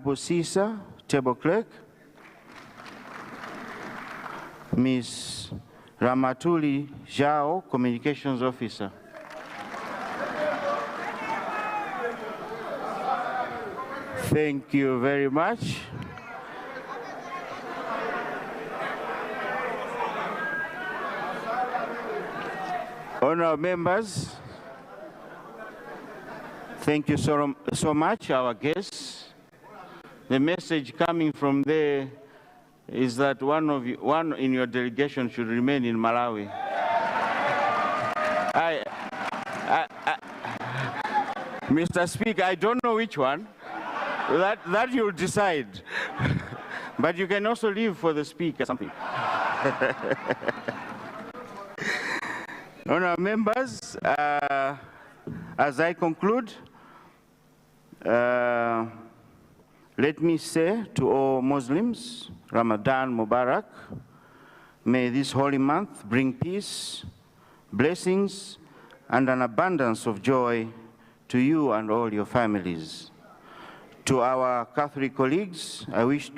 Honorable Sisa, Table Clerk. Ms. Ramatuli Zhao, Communications Officer. Thank you very much. Honourable members, thank you so much, our guests. The message coming from there is that one in your delegation should remain in Malawi. Mr. Speaker, I don't know which one. That you'll decide. But you can also leave for the speaker something. Honourable members, as I conclude, let me say to all Muslims, Ramadan Mubarak. May this holy month bring peace, blessings, and an abundance of joy to you and all your families. To our Catholic colleagues, I wish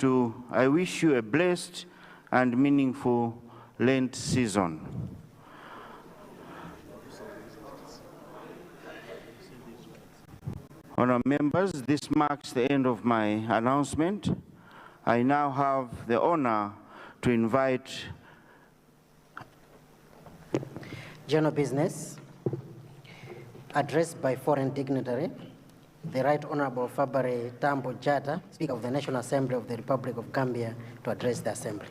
you a blessed and meaningful Lent season. Honourable members, this marks the end of my announcement. I now have the honor to invite General Business, addressed by foreign dignitary, the Right Honourable Fabare Tambo Jata, Speaker of the National Assembly of the Republic of Gambia, to address the Assembly.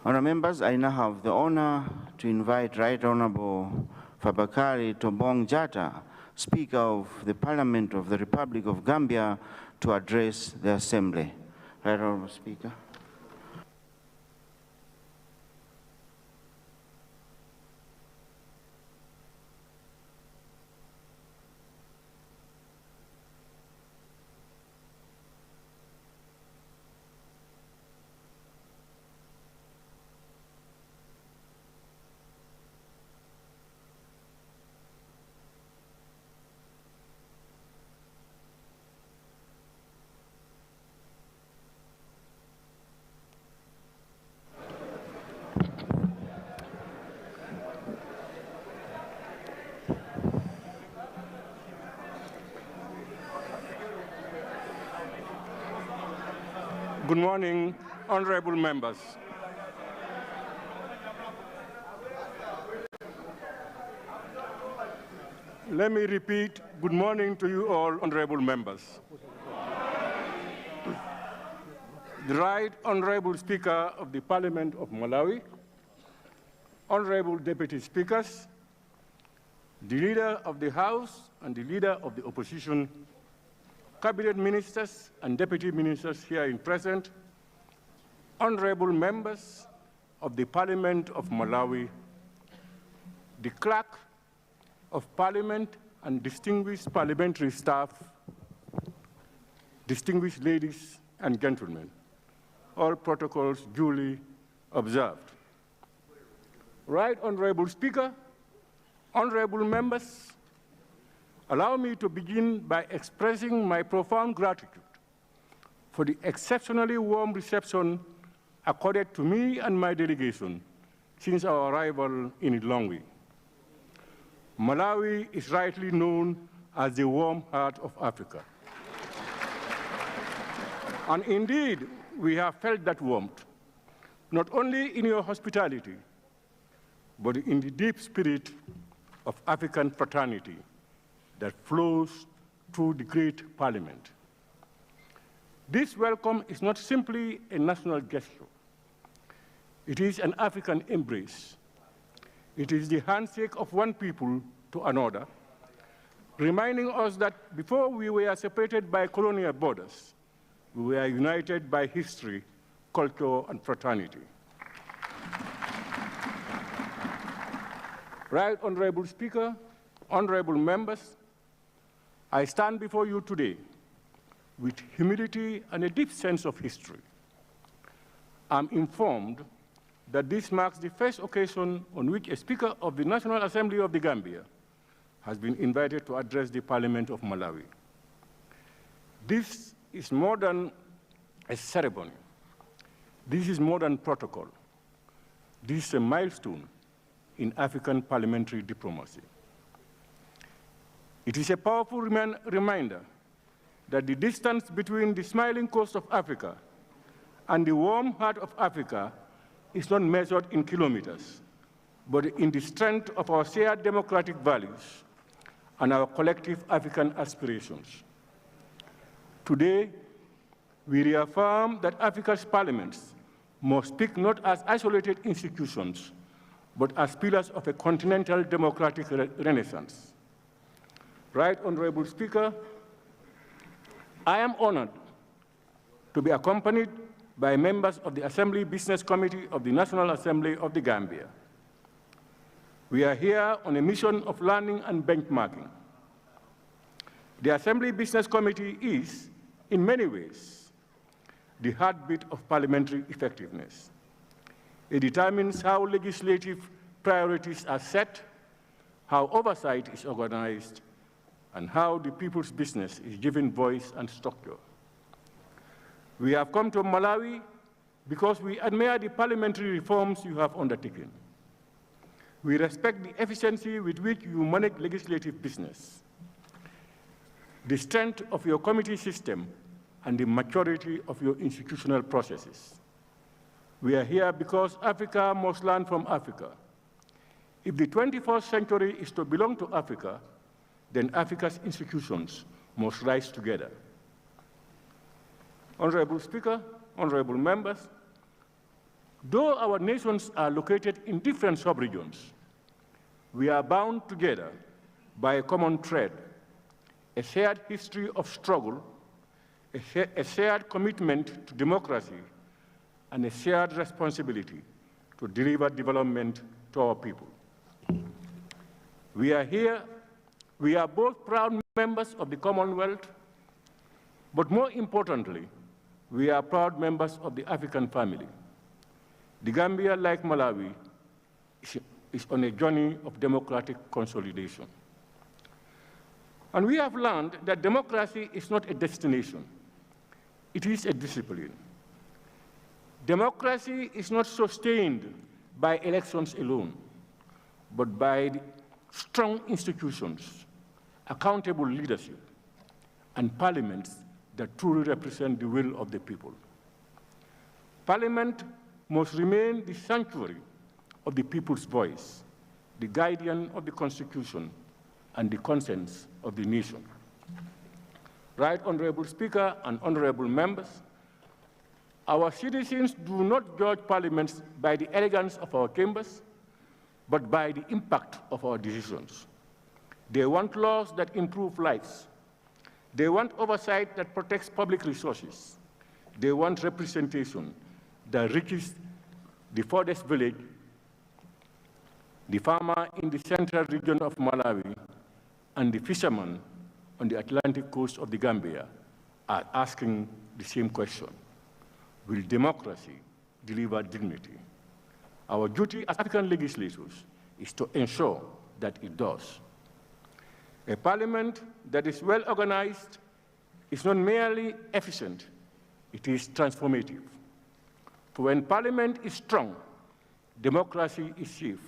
Honourable members, I now have the honor to invite Right Honourable Fabakari Tombong Jata, Speaker of the Parliament of the Republic of Gambia, to address the Assembly. Right Honourable Speaker. Good morning, honorable members. Let me repeat, good morning to you all, honorable members. The Right Honorable Speaker of the Parliament of Malawi, honorable deputy speakers, the leader of the House and the leader of the opposition, cabinet ministers and deputy ministers here in present, honorable members of the Parliament of Malawi, the clerk of Parliament and distinguished parliamentary staff, distinguished ladies and gentlemen, all protocols duly observed. Right Honorable Speaker, honorable members, allow me to begin by expressing my profound gratitude for the exceptionally warm reception accorded to me and my delegation since our arrival in Lilongwe. Malawi is rightly known as the warm heart of Africa. And indeed, we have felt that warmth, not only in your hospitality, but in the deep spirit of African fraternity that flows through the great parliament. This welcome is not simply a national gesture. It is an African embrace. It is the handshake of one people to another, reminding us that before we were separated by colonial borders, we were united by history, culture, and fraternity. Right Honorable Speaker, honorable members, I stand before you today with humility and a deep sense of history. I'm informed that this marks the first occasion on which a Speaker of the National Assembly of the Gambia has been invited to address the Parliament of Malawi. This is more than a ceremony. This is more than protocol. This is a milestone in African parliamentary diplomacy. It is a powerful reminder that the distance between the smiling coast of Africa and the warm heart of Africa is not measured in kilometers, but in the strength of our shared democratic values and our collective African aspirations. Today, we reaffirm that Africa's parliaments must speak not as isolated institutions, but as pillars of a continental democratic renaissance. Right Honorable Speaker, I am honored to be accompanied by members of the Assembly Business Committee of the National Assembly of the Gambia. We are here on a mission of learning and benchmarking. The Assembly Business Committee is, in many ways, the heartbeat of parliamentary effectiveness. It determines how legislative priorities are set, how oversight is organized, and how the people's business is given voice and structure. We have come to Malawi because we admire the parliamentary reforms you have undertaken. We respect the efficiency with which you manage legislative business, the strength of your committee system, and the maturity of your institutional processes. We are here because Africa must learn from Africa. If the 21st century is to belong to Africa, then Africa's institutions must rise together. Honorable Speaker, honorable members, though our nations are located in different sub-regions, we are bound together by a common thread, a shared history of struggle, a shared commitment to democracy, and a shared responsibility to deliver development to our people. We are both proud members of the Commonwealth, but more importantly, we are proud members of the African family. The Gambia, like Malawi, is on a journey of democratic consolidation. And we have learned that democracy is not a destination, it is a discipline. Democracy is not sustained by elections alone, but by strong institutions, accountable leadership, and parliaments that truly represent the will of the people. Parliament must remain the sanctuary of the people's voice, the guardian of the Constitution, and the conscience of the nation. Right Honorable Speaker and honorable members, our citizens do not judge parliaments by the elegance of our chambers, but by the impact of our decisions. They want laws that improve lives. They want oversight that protects public resources. They want representation that reaches the farthest village. The farmer in the central region of Malawi and the fisherman on the Atlantic coast of the Gambia are asking the same question. Will democracy deliver dignity? Our duty as African legislators is to ensure that it does. A parliament that is well organized is not merely efficient, it is transformative. For when parliament is strong, democracy is safe.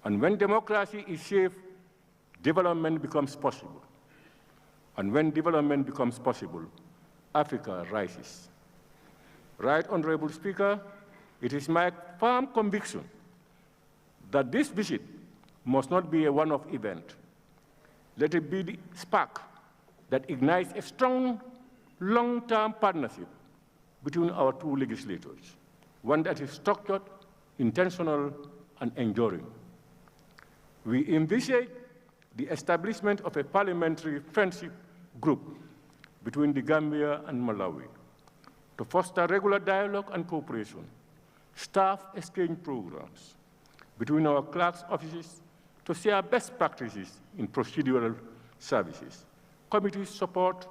And when democracy is safe, development becomes possible. And when development becomes possible, Africa rises. Right Honorable Speaker, it is my firm conviction that this visit must not be a one-off event. Let it be the spark that ignites a strong, long-term partnership between our two legislators, one that is structured, intentional, and enduring. We envisage the establishment of a parliamentary friendship group between the Gambia and Malawi to foster regular dialogue and cooperation, staff exchange programs between our clerks' offices to share best practices in procedural services, committee support,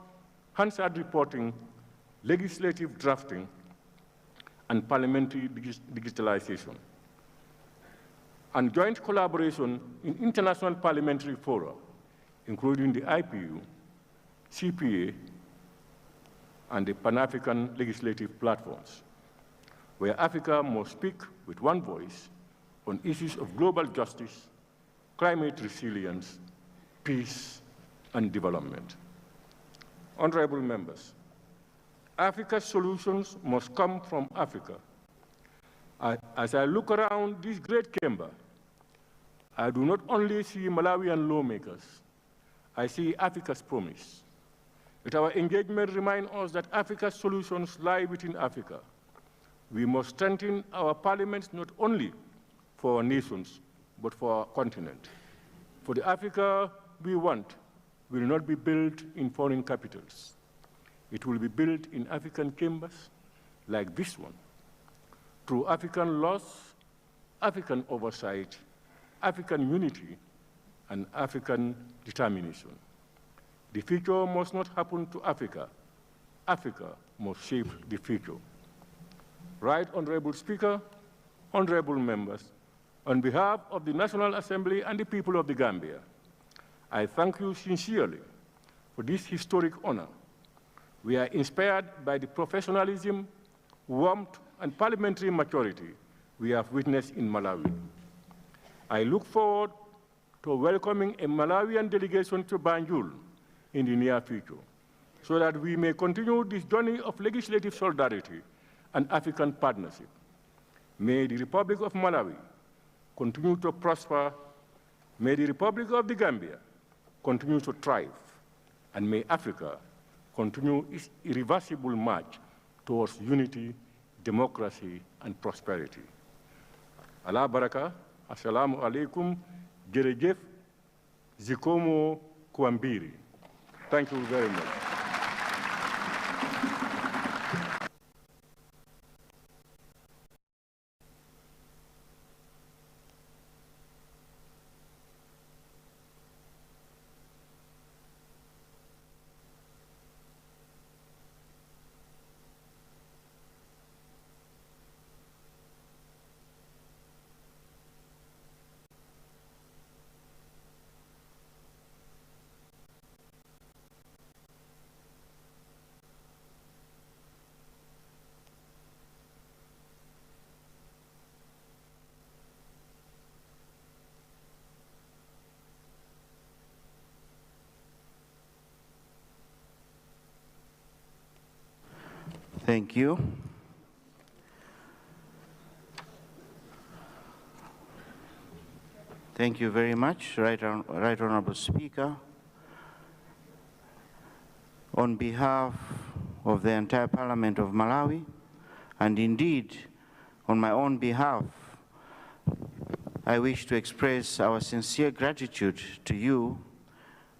Hansard reporting, legislative drafting, and parliamentary digitalization, and joint collaboration in international parliamentary fora, including the IPU, CPA, and the Pan-African legislative platforms, where Africa must speak with one voice on issues of global justice, climate resilience, peace, and development. Honorable members, Africa's solutions must come from Africa. As I look around this great chamber, I do not only see Malawian lawmakers, I see Africa's promise. Let our engagement remind us that Africa's solutions lie within Africa. We must strengthen our parliaments not only for our nations, but for our continent. For the Africa we want will not be built in foreign capitals. It will be built in African chambers like this one, through African laws, African oversight, African unity, and African determination. The future must not happen to Africa. Africa must shape the future. Right, Honorable Speaker, honorable members, on behalf of the National Assembly and the people of the Gambia, I thank you sincerely for this historic honor. We are inspired by the professionalism, warmth, and parliamentary maturity we have witnessed in Malawi. I look forward to welcoming a Malawian delegation to Banjul in the near future, so that we may continue this journey of legislative solidarity and African partnership. May the Republic of Malawi continue to prosper. May the Republic of the Gambia continue to thrive. And may Africa continue its irreversible march towards unity, democracy, and prosperity. Allah baraka, assalamu alaikum, jerejef, zikomo kuambiri. Thank you very much. Thank you. Thank you very much, Right Honorable Speaker. On behalf of the entire Parliament of Malawi, and indeed on my own behalf, I wish to express our sincere gratitude to you,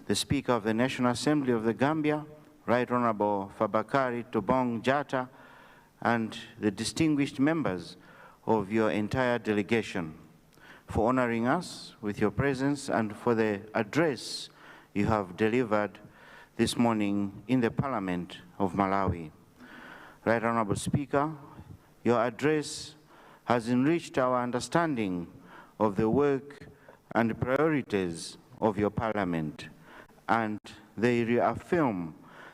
the Speaker of the National Assembly of the Gambia, Right Honorable Fabakary Tobong Jatta, and the distinguished members of your entire delegation, for honoring us with your presence and for the address you have delivered this morning in the Parliament of Malawi. Right Honorable Speaker, your address has enriched our understanding of the work and priorities of your Parliament, and they reaffirm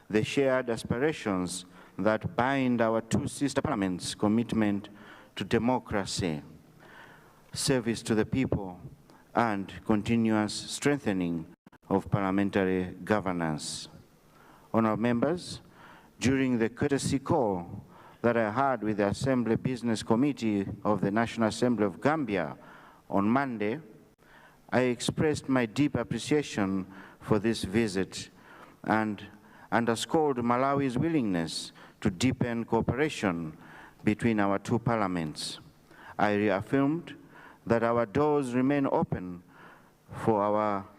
the shared aspirations that bind our two sister parliaments' commitment to democracy, service to the people, and continuous strengthening of parliamentary governance. Honourable members, during the courtesy call that I had with the Assembly Business Committee of the National Assembly of Gambia on Monday, I expressed my deep appreciation for this visit and underscored Malawi's willingness to deepen cooperation between our two parliaments. I reaffirmed that our doors remain open for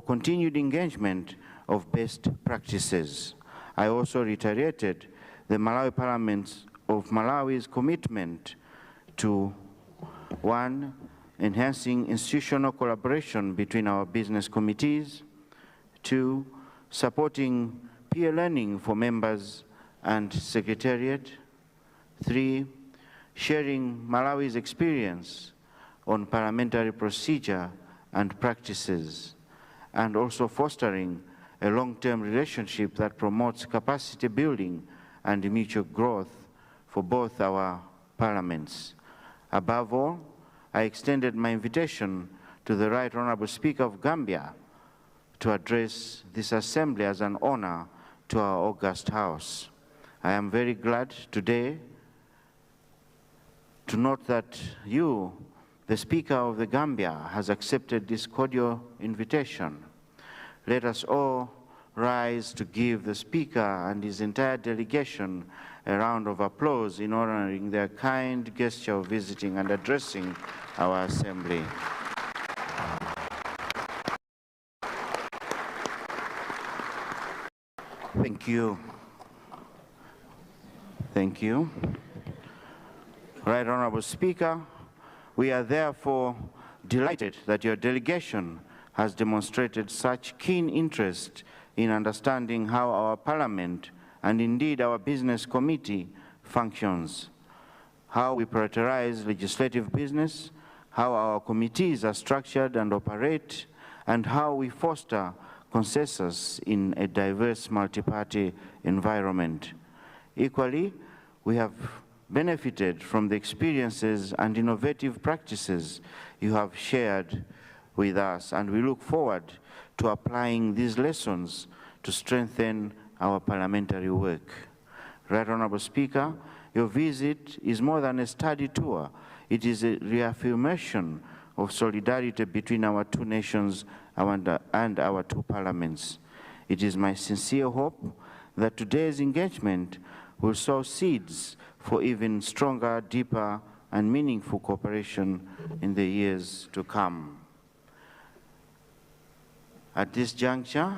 continued engagement of best practices. I also reiterated the Malawi Parliament of Malawi's commitment to, one, enhancing institutional collaboration between our business committees, 2, supporting peer learning for members and secretariat, 3, sharing Malawi's experience on parliamentary procedure and practices, and also fostering a long-term relationship that promotes capacity building and mutual growth for both our parliaments. Above all, I extended my invitation to the Right Honourable Speaker of Gambia to address this Assembly as an honor to our august House. I am very glad today to note that you, the Speaker of the Gambia, has accepted this cordial invitation. Let us all rise to give the Speaker and his entire delegation a round of applause in honoring their kind gesture of visiting and addressing our Assembly. Thank you. Thank you. Right Honourable Speaker, we are therefore delighted that your delegation has demonstrated such keen interest in understanding how our Parliament and indeed our Business Committee functions, how we prioritize legislative business, how our committees are structured and operate, and how we foster consensus in a diverse multi-party environment. Equally, we have benefited from the experiences and innovative practices you have shared with us, and we look forward to applying these lessons to strengthen our parliamentary work. Right Honourable Speaker, your visit is more than a study tour. It is a reaffirmation of solidarity between our two nations and our two parliaments. It is my sincere hope that today's engagement will sow seeds for even stronger, deeper, and meaningful cooperation in the years to come. At this juncture,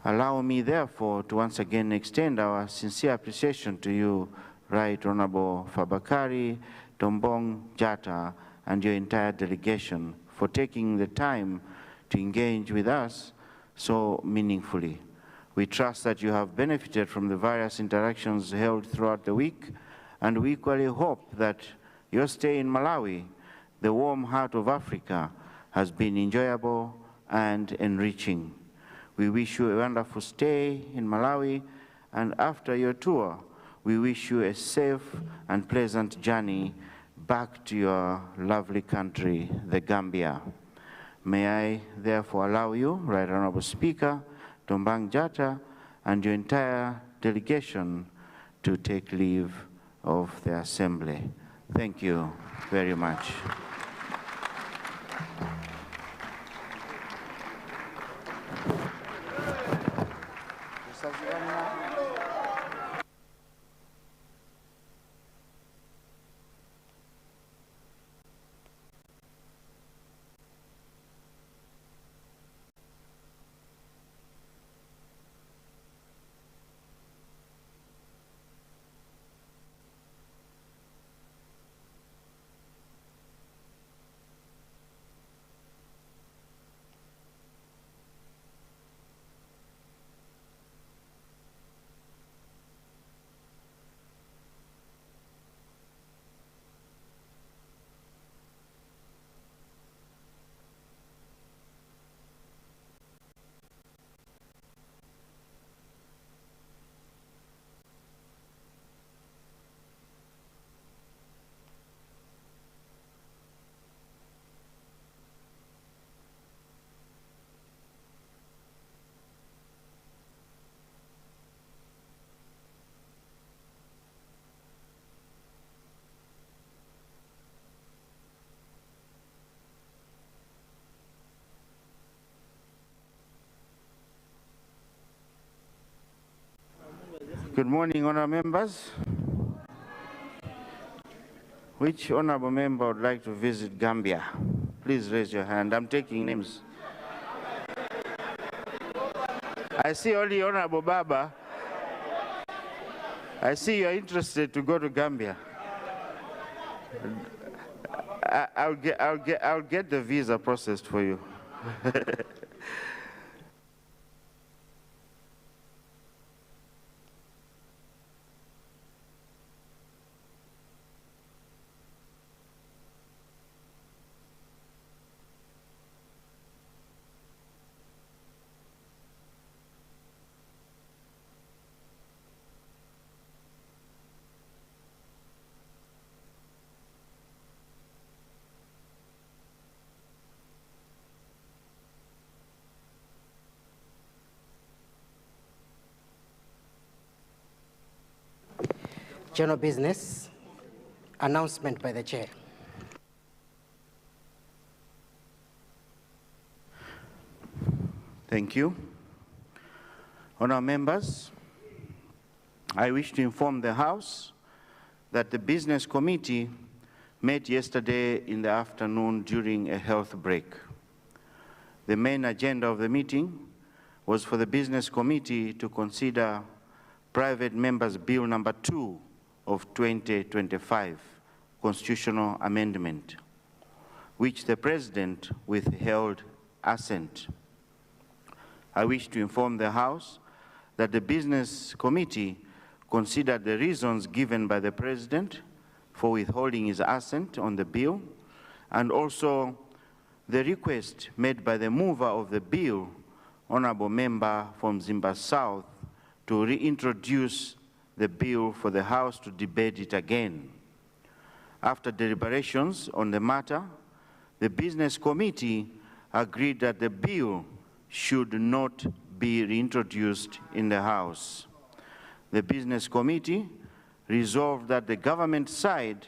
allow me, therefore, to once again extend our sincere appreciation to you, Right Honourable Fabakary Tombong Jatta, and your entire delegation for taking the time to engage with us so meaningfully. We trust that you have benefited from the various interactions held throughout the week, and we equally hope that your stay in Malawi, the warm heart of Africa, has been enjoyable and enriching. We wish you a wonderful stay in Malawi, and after your tour, we wish you a safe and pleasant journey back to your lovely country, the Gambia. May I therefore allow you, Right Honourable Speaker Tombong Jatta, and your entire delegation to take leave of the Assembly. Thank you very much. Good morning, honourable members. Which honourable member would like to visit Gambia? Please raise your hand. I'm taking names. I see only Honourable Baba. I see you're interested to go to Gambia. I'll get the visa processed for you. General business, announcement by the chair. Thank you. Honourable members, I wish to inform the House that the Business Committee met yesterday in the afternoon during a health break. The main agenda of the meeting was for the Business Committee to consider Private Members' Bill number 2 of 2025, Constitutional Amendment, which the President withheld assent. I wish to inform the House that the Business Committee considered the reasons given by the President for withholding his assent on the bill, and also the request made by the mover of the bill, Honourable Member from Zimba South, to reintroduce the bill for the House to debate it again. After deliberations on the matter, the Business Committee agreed that the bill should not be reintroduced in the House. The Business Committee resolved that the government side,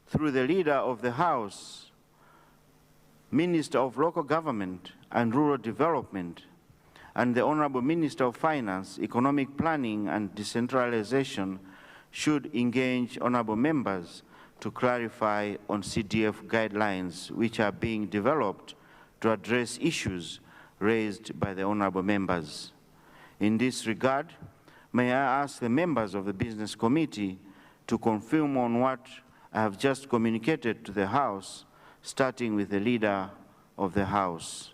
through the Leader of the House, Minister of Local Government and Rural Development, and the Honourable Minister of Finance, Economic Planning and Decentralization should engage honourable members to clarify on CDF guidelines which are being developed to address issues raised by the honourable members. In this regard, may I ask the members of the Business Committee to confirm on what I have just communicated to the House, starting with the Leader of the House.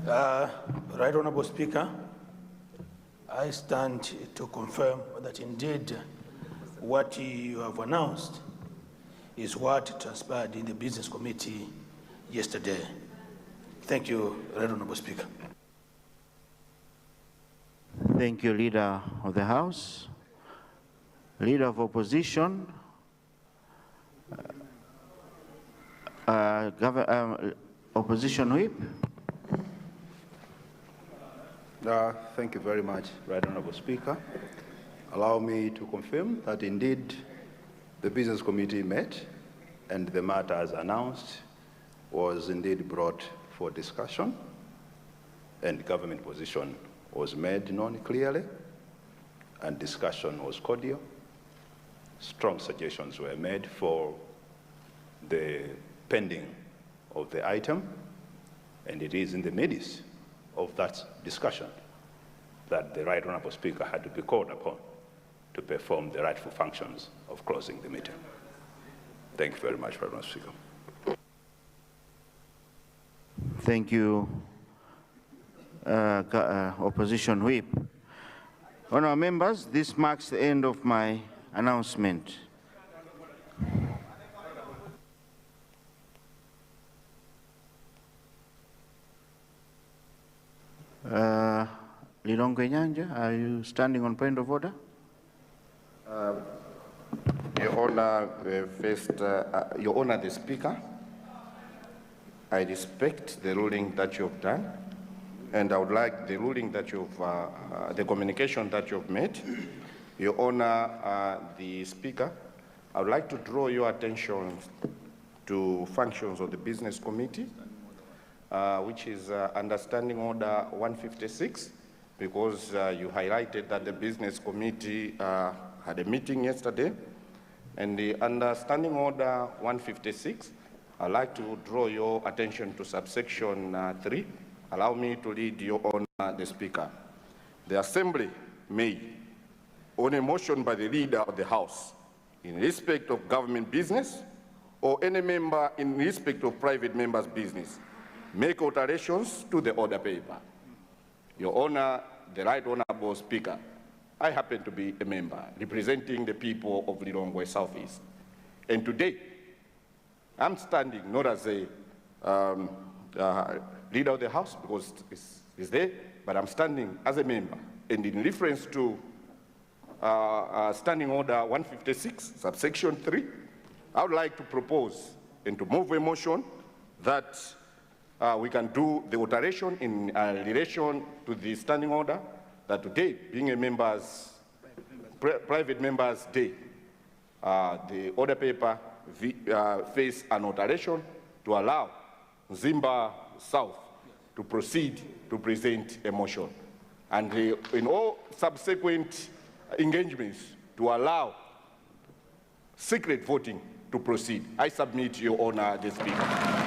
Right Honourable Speaker, I stand to confirm that indeed what you have announced is what transpired in the Business Committee yesterday. Thank you, Right Honourable Speaker. Thank you, Leader of the House. Leader of Opposition, Opposition Whip. Thank you very much, Right Honourable Speaker. Allow me to confirm that indeed the Business Committee met and the matter as announced was indeed brought for discussion, and government position was made known clearly, and discussion was cordial. Strong suggestions were made for the pending of the item, and it is in the midst of that discussion that the Right Honourable Speaker had to be called upon to perform the rightful functions of closing the meeting. Thank you very much, Right Honourable Speaker. Thank you, Opposition Whip. Honourable members, this marks the end of my announcement. Lilongwe Nyanja, are you standing on point of order? Your Honor, Your Honor, the Speaker, I respect the ruling that you've done, and I would like the ruling that you've, the communication that you've made. Your Honor, the Speaker, I would like to draw your attention to functions of the Business Committee, which is Understanding Order 156, because you highlighted that the Business Committee had a meeting yesterday, and the Understanding Order 156, I'd like to draw your attention to subsection 3. Allow me to read your Honor, the Speaker. The Assembly may, on a motion by the Leader of the House, in respect of government business, or any member in respect of private members' business, make alterations to the order paper. Your Honor, the Right Honourable Speaker, I happen to be a member representing the people of Lilongwe Southeast. And today, I'm standing not as a Leader of the House, because it's there, but I'm standing as a member. And in reference to Standing Order 156, subsection 3, I would like to propose and to move a motion that we can do the alteration in relation to the standing order that today, being a private members day, the order paper face an alteration to allow Zimba South to proceed to present a motion. And in all subsequent engagements to allow secret voting to proceed. I submit, Your Honor, the Speaker.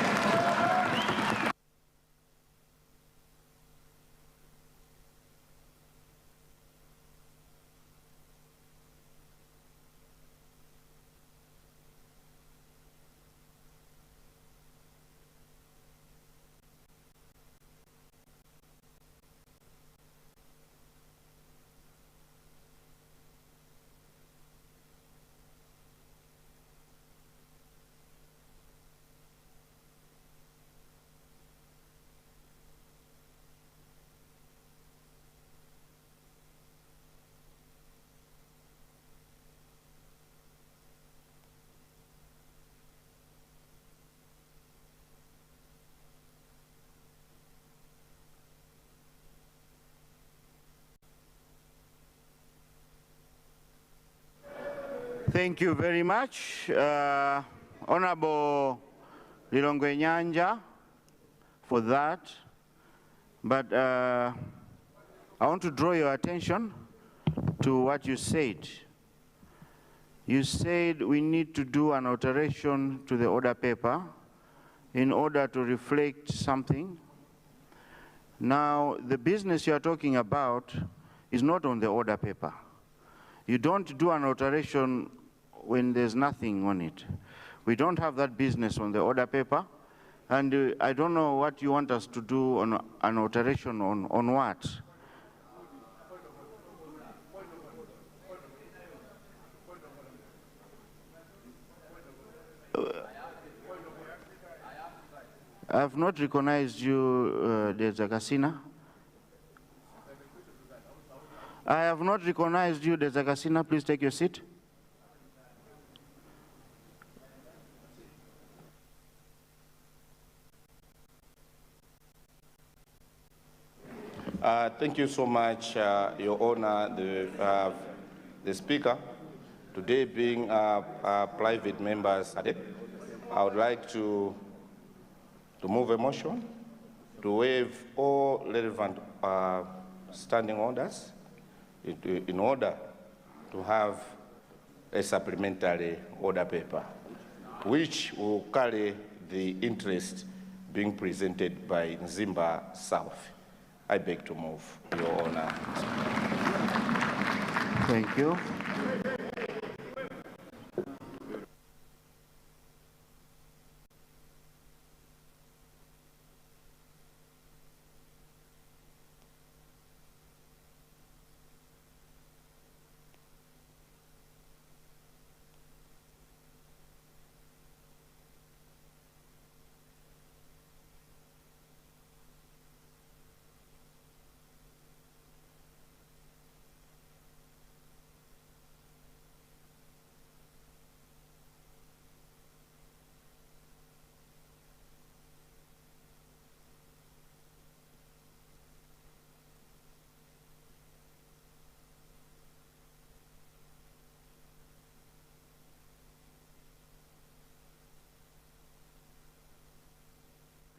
Thank you very much, Honorable Lilongwe Nyanja, for that. But I want to draw your attention to what you said. You said we need to do an alteration to the order paper in order to reflect something. Now, the business you are talking about is not on the order paper. You don't do an alteration when there's nothing on it. We don't have that business on the order paper, and I don't know what you want us to do on an alteration on what. I have not recognized you, Dezakasina. I have not recognized you, Dezakasina. Please take your seat. Thank you so much, Your Honor, the Speaker. Today being private members, I would like to move a motion to waive all relevant standing orders in order to have a supplementary order paper, which will carry the interest being presented by Zimba South. I beg to move, Your Honor. Thank you.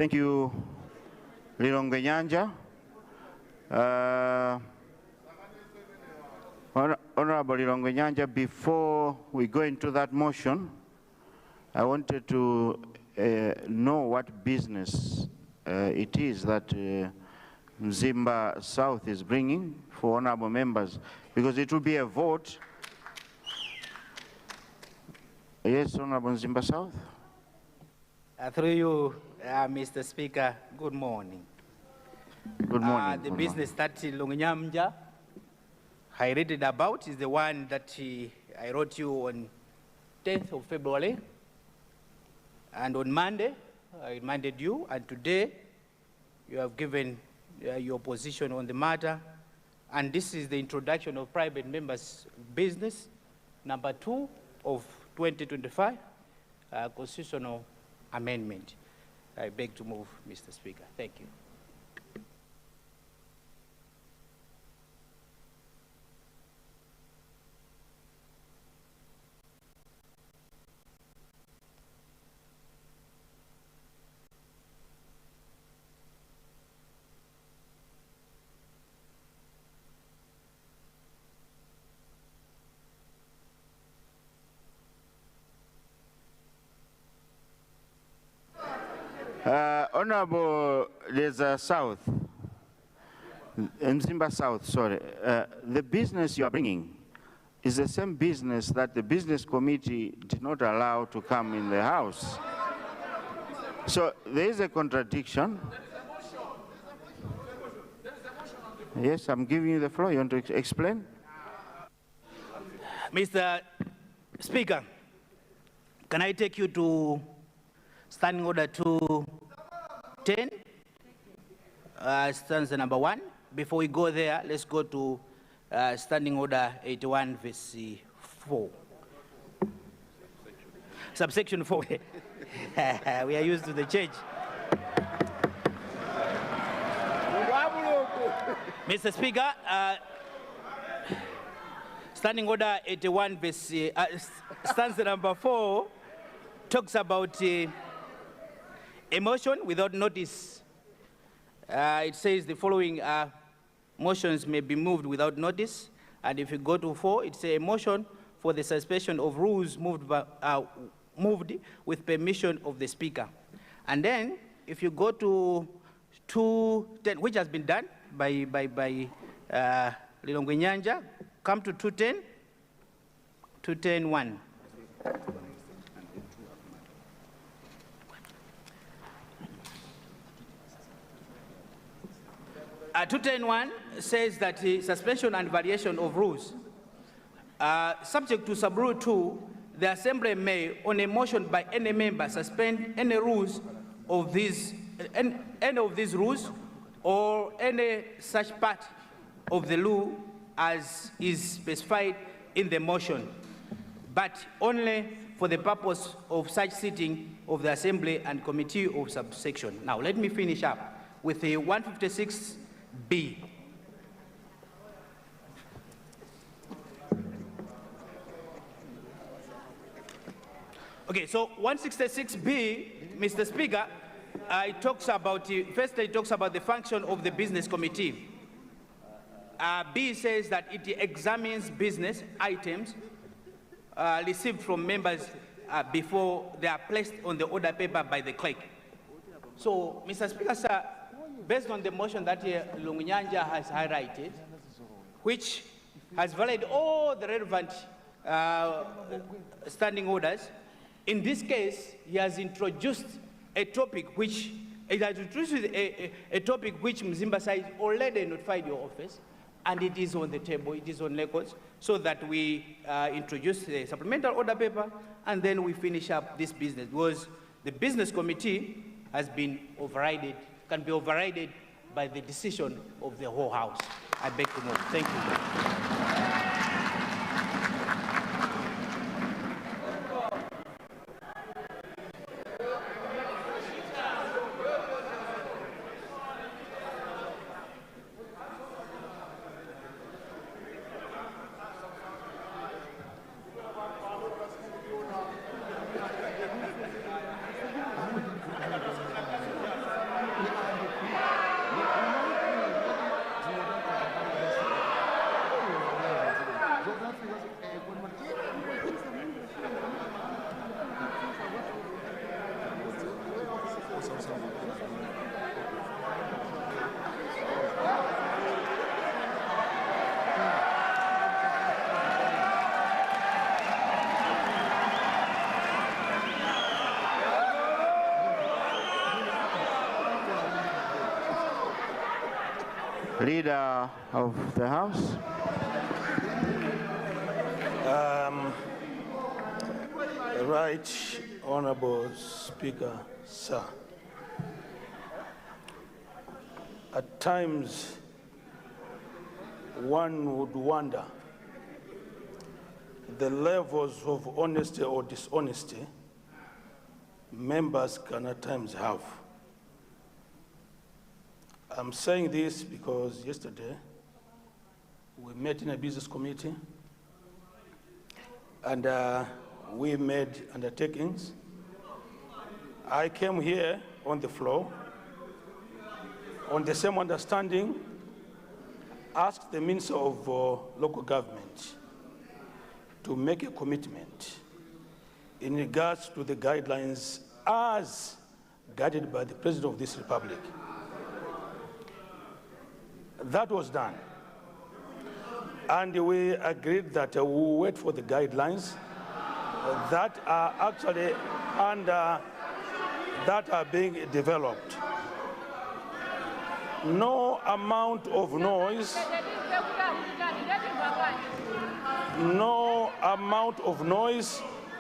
Thank you, Lilongwe Nyanja. Honorable Lilongwe Nyanja, before we go into that motion, I wanted to know what business it is that Zimba South is bringing for honorable members, because it will be a vote. Yes, Honorable Zimba South. Through you, Mr. Speaker, good morning. Good morning. The business that Lungnyamja highlighted about is the one that I wrote you on 10th of February. And on Monday, I reminded you, and today you have given your position on the matter. And this is the introduction of private members' business, number 2 of 2025, constitutional amendment. I beg to move, Mr. Speaker. Thank you. Honorable, there's a South, Mzimba South, sorry. The business you are bringing is the same business that the business committee did not allow to come in the House. So there is a contradiction. Yes, I'm giving you the floor. You want to explain? Mr. Speaker, can I take you to Standing Order 210, stanza number 1. Before we go there, let's go to Standing Order 81, verse 4. Subsection 4. We are used to the change. Mr. Speaker, Standing Order 81, verse, stanza number 4 talks about a motion without notice. It says the following motions may be moved without notice. And if you go to 4, it's a motion for the suspension of rules moved with permission of the Speaker. And then if you go to 210, which has been done by Lilongwe Nyanja, come to 210, 210-1. 210-1 says that the suspension and variation of rules, subject to sub-rule 2, the Assembly may, on a motion by any member, suspend any rules of these, any of these rules or any such part of the law as is specified in the motion, but only for the purpose of such sitting of the Assembly and Committee of subsection. Now, let me finish up with the 156B. Okay, so 166B, Mr. Speaker, it talks about, firstly, it talks about the function of the business committee. B says that it examines business items received from members before they are placed on the order paper by the clerk. So, Mr. Speaker, sir, based on the motion that Lungunyanja has highlighted, which has violated all the relevant standing orders, in this case, he has introduced a topic which, a topic which Mzimba Side already notified your office, and it is on the table, it is on records, so that we introduce the supplemental order paper, and then we finish up this business, because the business committee has been overridden, can be overridden by the decision of the whole House. I beg to move. Thank you. Leader of the House. Right, Honorable Speaker, sir. At times, one would wonder the levels of honesty or dishonesty members can at times have. I'm saying this because yesterday we met in a business committee and we made undertakings. I came here on the floor on the same understanding, asked the Minister of Local Government to make a commitment in regards to the guidelines as guided by the President of this Republic. That was done. And we agreed that we will wait for the guidelines that are actually under, that are being developed. No amount of noise,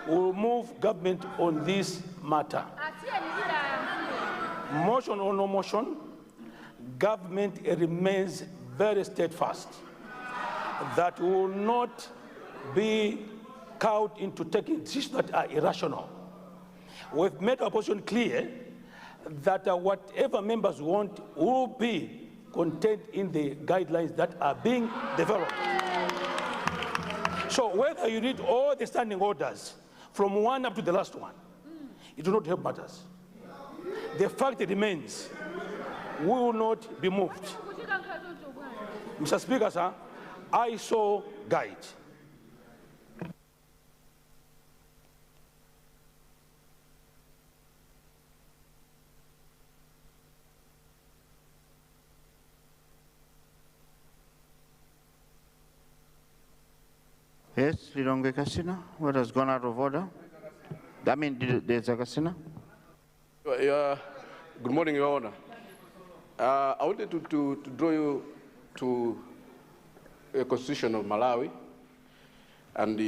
will move government on this matter. Motion or no motion, government remains very steadfast that will not be cowed into taking decisions that are irrational. We've made our position clear that whatever members want will be contained in the guidelines that are being developed. So whether you read all the standing orders from one up to the last one, it will not help matters. The fact remains, we will not be moved. Mr. Speaker, sir, I so guide. Yes, Lilongwe Kasina, what has gone out of order? I mean, there's a Kasina. Good morning, Your Honor. I wanted to draw you to a constitution of Malawi, and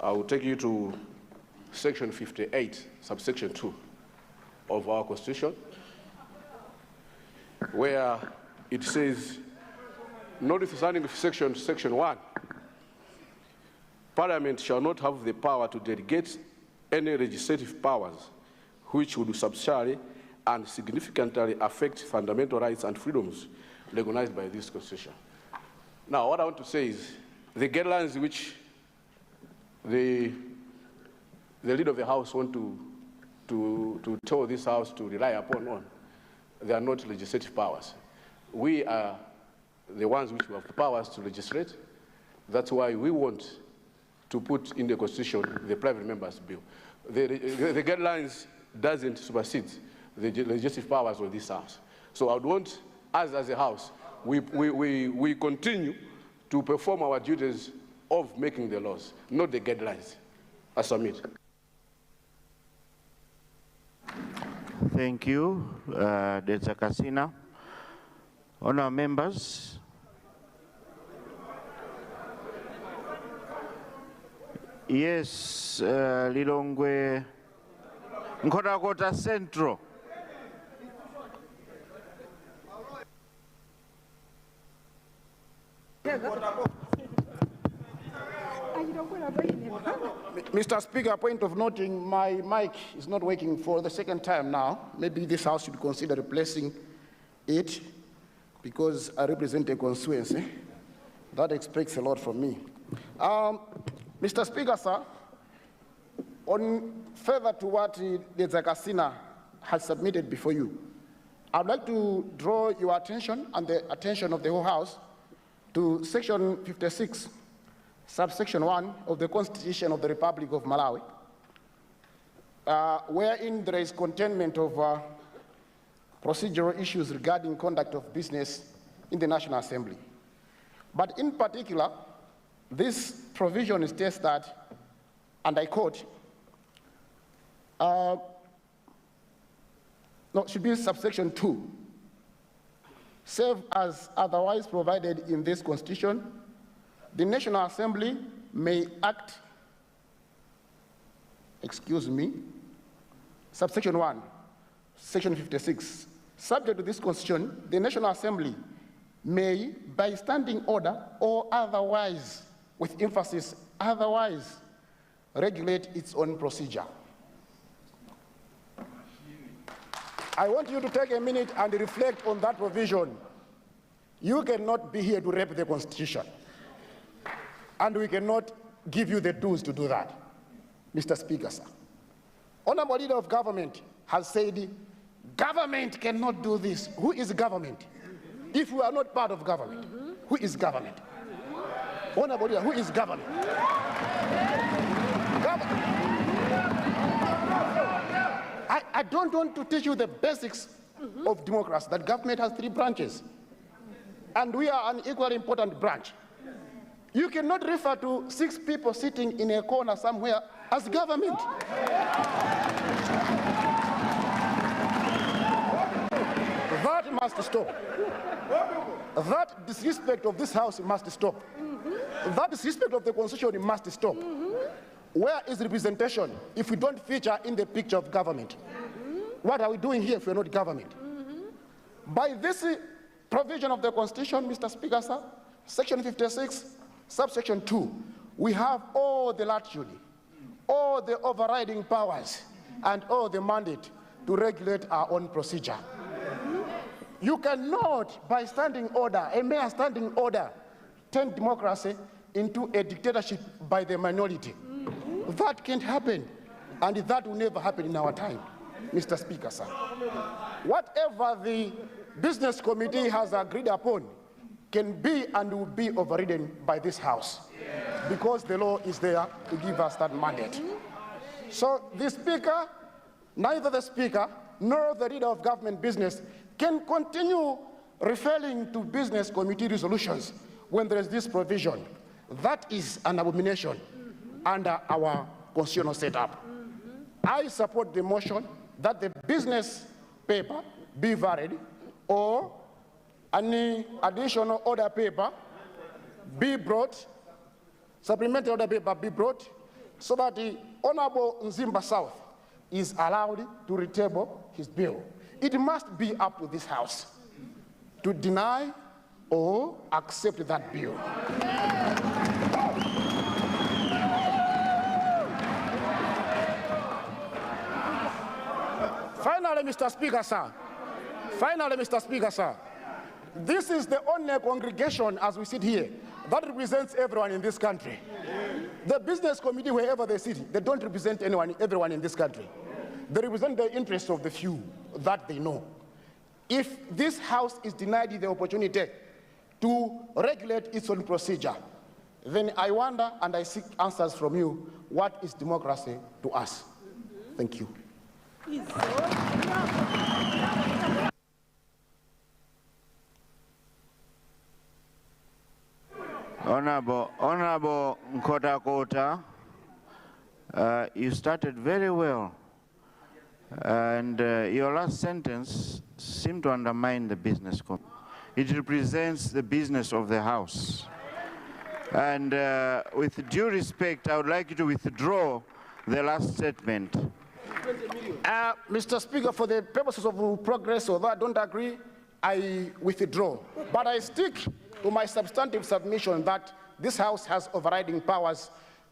I will take you to section 58, subsection 2 of our constitution, where it says, notwithstanding section 1, Parliament shall not have the power to delegate any legislative powers which would substantially and significantly affect fundamental rights and freedoms recognized by this Constitution. Now, what I want to say is the guidelines which the leader of the House want to tell this House to rely upon, they are not legislative powers. We are the ones which have the powers to legislate. That's why we want to put in the Constitution the private members' bill. The guidelines doesn't supersede the legislative powers of this House. So I would want us as a House, we continue to perform our duties of making the laws, not the guidelines. I submit. Thank you, Dr. Kasina. Honourable members, yes, Lilongwe Nkhotakota Central. Mr. Speaker, point of noting, my mic is not working for the second time now. Maybe this House should consider replacing it because I represent a constituency. That expects a lot from me. Mr. Speaker, sir, further to what Dr. Kasina has submitted before you, I'd like to draw your attention and the attention of the whole House to section 56, subsection 1 of the Constitution of the Republic of Malawi, wherein there is containment of procedural issues regarding conduct of business in the National Assembly. But in particular, this provision states that, and I quote, should be subsection 2, save as otherwise provided in this Constitution, the National Assembly may act, subsection 1, section 56. Subject to this Constitution, the National Assembly may, by standing order or otherwise, with emphasis, otherwise, regulate its own procedure. I want you to take a minute and reflect on that provision. You cannot be here to rape the Constitution. And we cannot give you the tools to do that, Mr. Speaker, sir. Honorable Leader of Government has said, government cannot do this. Who is government? If we are not part of government, who is government? Honorable Leader, who is government? I don't want to teach you the basics of democracy, that government has 3 branches. And we are an equally important branch. You cannot refer to 6 people sitting in a corner somewhere as government. That must stop. That disrespect of this House must stop. That disrespect of the Constitution must stop. Where is representation if we don't feature in the picture of government? What are we doing here if we're not government? By this provision of the Constitution, Mr. Speaker, sir, Section 56, subsection 2, we have all the latitude, all the overriding powers, and all the mandate to regulate our own procedure. You cannot, by standing order, a mere standing order, turn democracy into a dictatorship by the minority. That can't happen, and that will never happen in our time, Mr. Speaker, sir. Whatever the Business Committee has agreed upon can be and will be overridden by this House, because the law is there to give us that mandate. So the Speaker, neither the Speaker nor the Leader of Government Business can continue referring to Business Committee resolutions when there is this provision. That is an abomination under our constitutional setup. I support the motion that the business paper be varied, or any additional order paper be brought, supplementary order paper be brought, so that the Honorable Nzimba South is allowed to retable his bill. It must be up to this House to deny or accept that bill. Finally, Mr. Speaker, sir. Finally, Mr. Speaker, sir. This is the only congregation, as we sit here, that represents everyone in this country. The Business Committee, wherever they sit, they don't represent everyone in this country. They represent the interests of the few that they know. If this House is denied the opportunity to regulate its own procedure, then I wonder and I seek answers from you, what is democracy to us? Thank you. Honorable Nkota Kota, you started very well, and your last sentence seemed to undermine the business committee. It represents the business of the House. And with due respect, I would like you to withdraw the last statement. Mr. Speaker, for the purposes of progress, although I don't agree, I withdraw. But I stick to my substantive submission that this House has overriding powers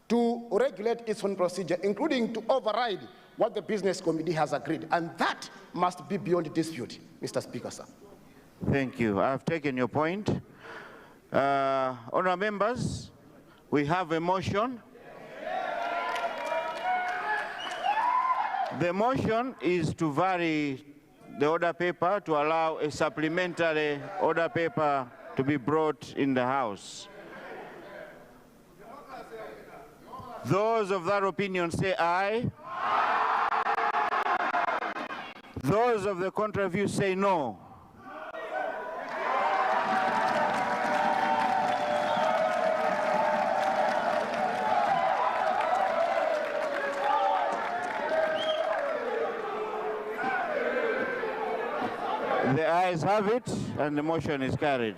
to regulate its own procedure, including to override what the Business Committee has agreed. And that must be beyond dispute, Mr. Speaker, sir. Thank you. I have taken your point. Honourable members, we have a motion. The motion is to vary the order paper to allow a supplementary order paper to be brought in the House. Those of that opinion say aye. Those of the contrary view say no. The ayes have it, and the motion is carried.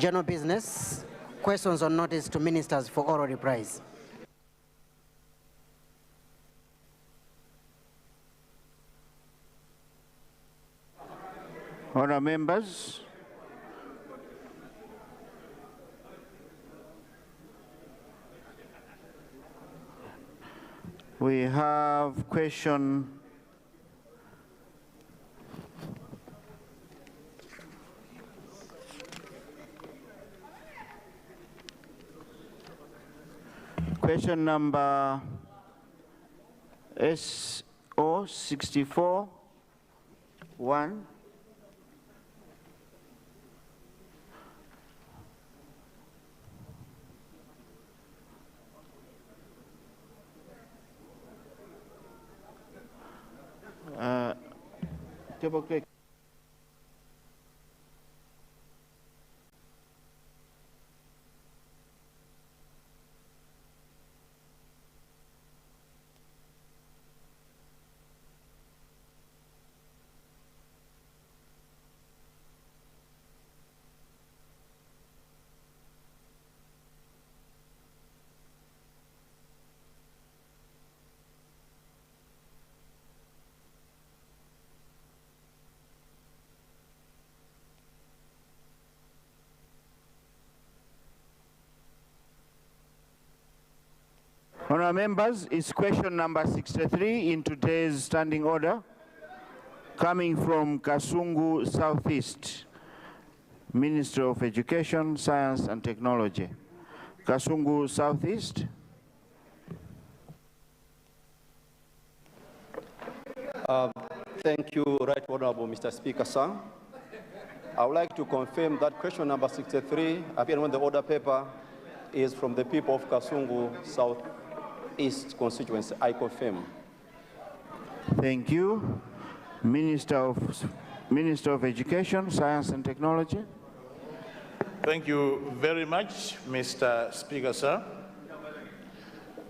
General business, questions on notice to ministers for oral replies. Honourable members, we have question number SO 64-1. Table clerk. Honourable members, it's question number 63 in today's standing order, coming from Kasungu Southeast, Minister of Education, Science and Technology. Kasungu Southeast. Thank you, Right Honourable Mr. Speaker, sir. I would like to confirm that question number 63, appearing on the order paper, is from the people of Kasungu Southeast constituency. I confirm. Thank you. Minister of Education, Science and Technology. Thank you very much, Mr. Speaker, sir.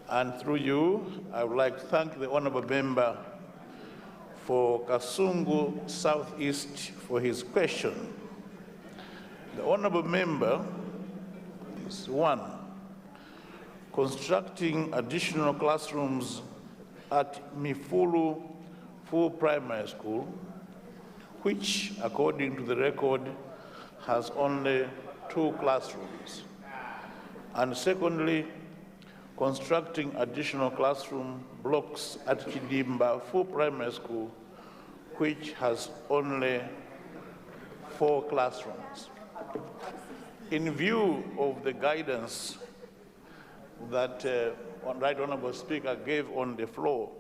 And through you, I would like to thank the honourable member for Kasungu Southeast for his question. The honourable member is 1, constructing additional classrooms at Mifulu Full Primary School, which, according to the record, has only 2 classrooms. And secondly, constructing additional classroom blocks at Chidimba Full Primary School, which has only 4 classrooms. In view of the guidance that Right Honourable Speaker gave on the floor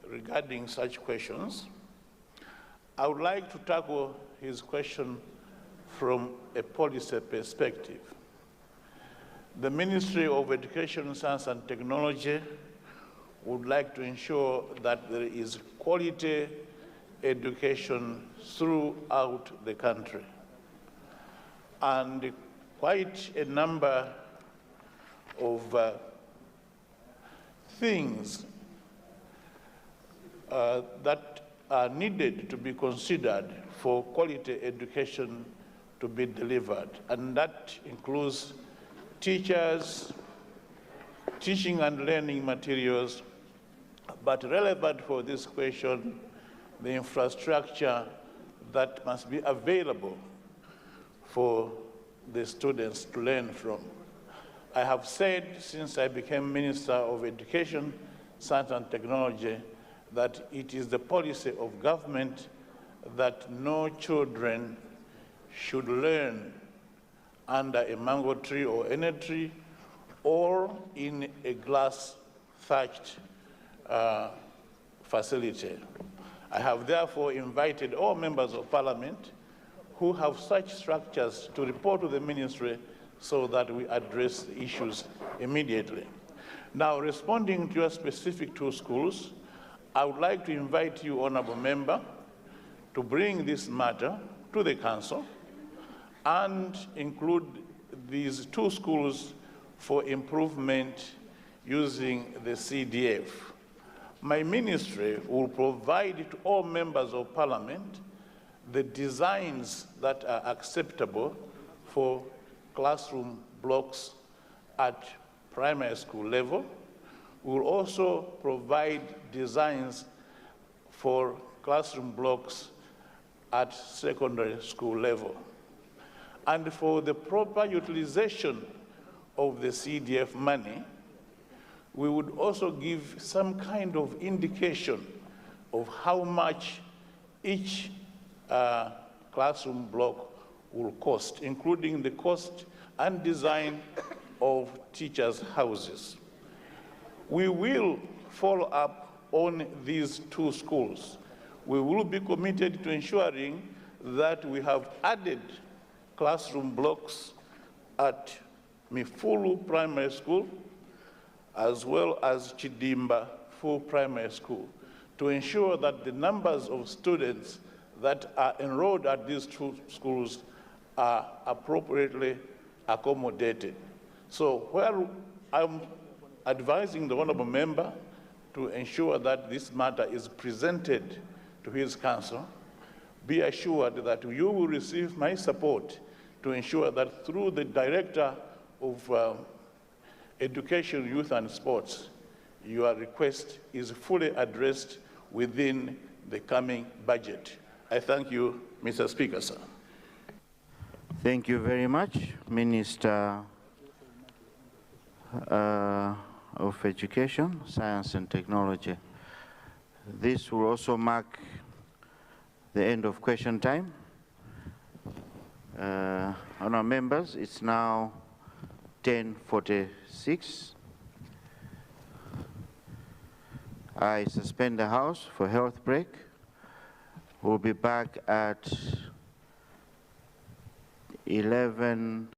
regarding such questions, I would like to tackle his question from a policy perspective. The Ministry of Education, Science and Technology would like to ensure that there is quality education throughout the country. And quite a number of things that are needed to be considered for quality education to be delivered, and that includes teachers, teaching and learning materials, but relevant for this question, the infrastructure that must be available for the students to learn from. I have said since I became Minister of Education, Science and Technology that it is the policy of government that no children should learn under a mango tree or any tree or in a glass-thatched facility. I have therefore invited all members of parliament who have such structures to report to the ministry so that we address the issues immediately. Now, responding to your specific 2 schools, I would like to invite you, honourable member, to bring this matter to the council and include these 2 schools for improvement using the CDF. My ministry will provide to all members of parliament the designs that are acceptable for classroom blocks at primary school level. We will also provide designs for classroom blocks at secondary school level. And for the proper utilization of the CDF money, we would also give some kind of indication of how much each classroom block will cost, including the cost and design of teachers' houses. We will follow up on these two schools. We will be committed to ensuring that we have added classroom blocks at Mifulu Primary School, as well as Chidimba Full Primary School, to ensure that the numbers of students that are enrolled at these two schools are appropriately accommodated. So where I'm advising the honorable member to ensure that this matter is presented to his council, be assured that you will receive my support to ensure that through the Director of Education, Youth and Sports, your request is fully addressed within the coming budget. I thank you, Mr. Speaker, sir. Thank you very much, Minister of Education, Science and Technology. This will also mark the end of question time. Honourable members, it's now 10:46. I suspend the House for health break. We'll be back at 11.